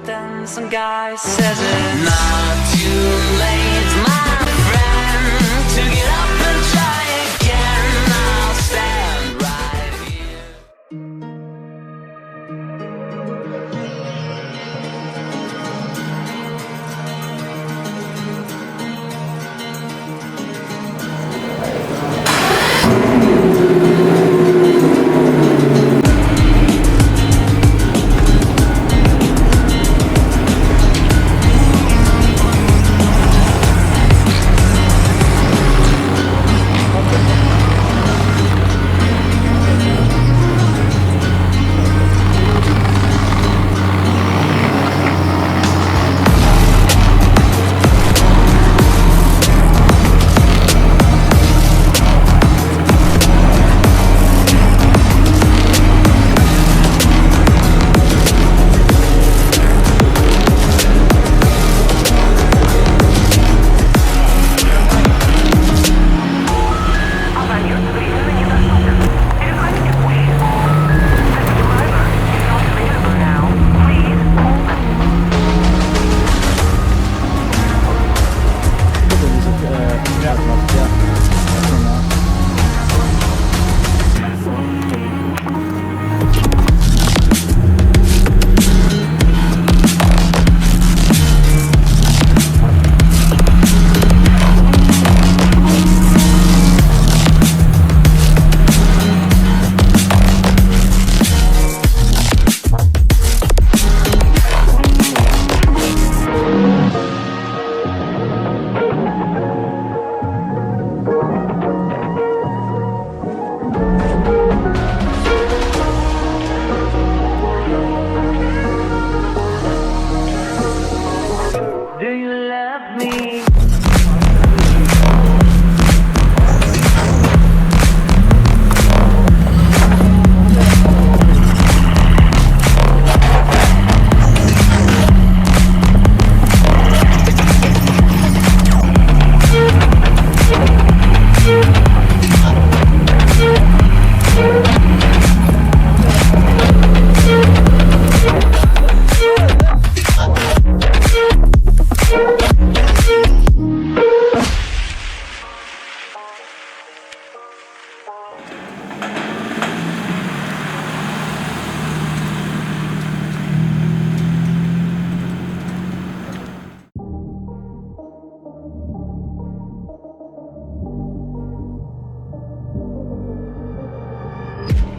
then some guy says it's not too late, my friend, to get up and try again. I'll stand right here.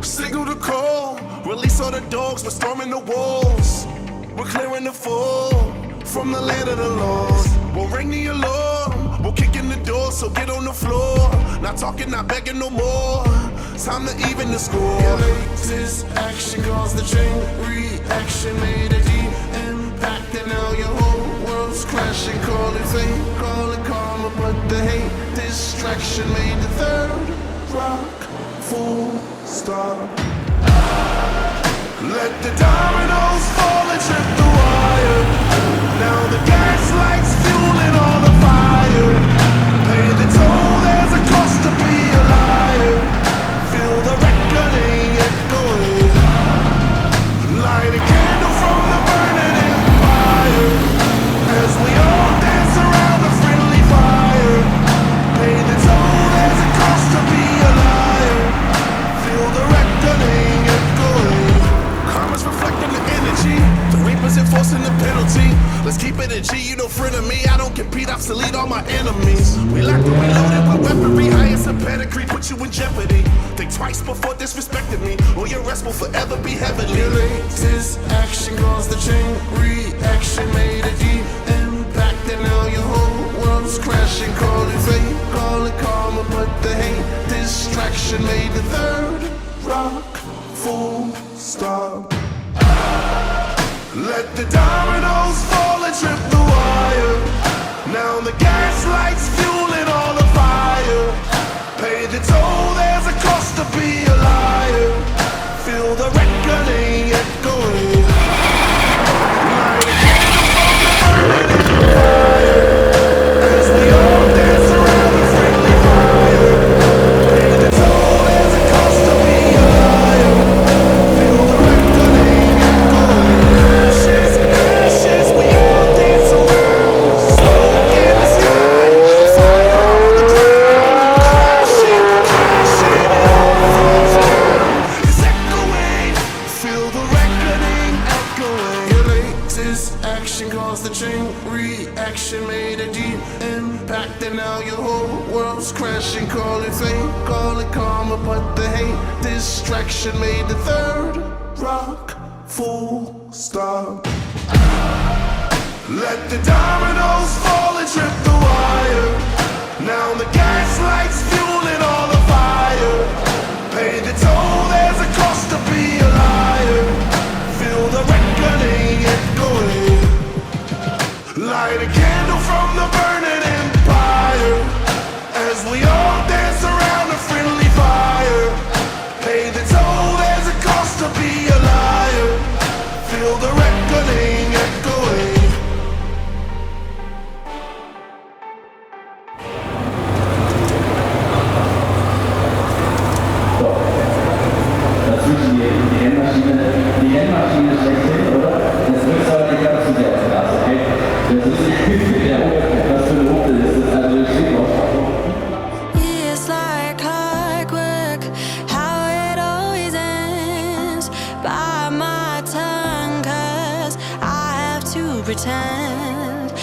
Signal the call, release all the dogs, we're storming the walls. We're clearing the fall from the land of the lost. We'll ring the alarm, we'll kick in the door, so get on the floor. Not talking, not begging no more. Time to even the score. Your latest action caused the chain reaction, made a deep impact, and now your whole world's crashing. Call it fate, call it karma, but the hate distraction made the third rock full stop. Let the dominoes fall and trip the wire. Now the gaslight's fueling all the fire. Pay the toll, there's a cost to be a liar. Feel the reckoning echoing. Light a candle from the burning empire. As we all dance around the friendly fire. Pay the toll, there's a cost to be a liar. Feel the reckoning echoing. Karma's reflecting the energy. The reapers enforcing the penalty. Let's keep it a G, you no friend of me. I don't compete, obsolete all my enemies. We like to reloaded with weaponry. Highest in pedigree, put you in jeopardy. Think twice before disrespecting me, or your rest will forever be heavenly. Your latest action caused the chain reaction, made a deep impact, and now your whole world's crashing. Call it fate, call it karma, but the hate distraction made the third rock full stop. Let the dominoes fall and trip the wire. Now the gaslight's fueling all the fire. Pay the toll, there's a cost to be a liar. Feel the reckoning echoing. Light a candle from the burning fire. As we all dance around the friendly fire. Pay the toll, there's a cost to be a liar. Feel the reckoning echoing. She's This action caused the chain reaction, made a deep impact, and now your whole world's crashing. Call it fate, call it karma, but the hate distraction made the third rock full stop. Let the dominoes fall and trip the wire. Now the gaslight's fueling all the fire. Pay the toll, there's a cost to be a liar. Feel the reckoning echoing. Light a candle from the burning empire, as we all dance around a friendly fire. Pay the toll, there's a cost to be a liar. Feel the reckoning echoing. Die Rennmaschine schlechthin, oder? Das Rückfall, die kannst du dir aufs Gas, okay? Das ist der was für eine Rote ist das, also das steht noch. It's like clockwork, how it always ends. Bite my tongue, 'cause I have to pretend.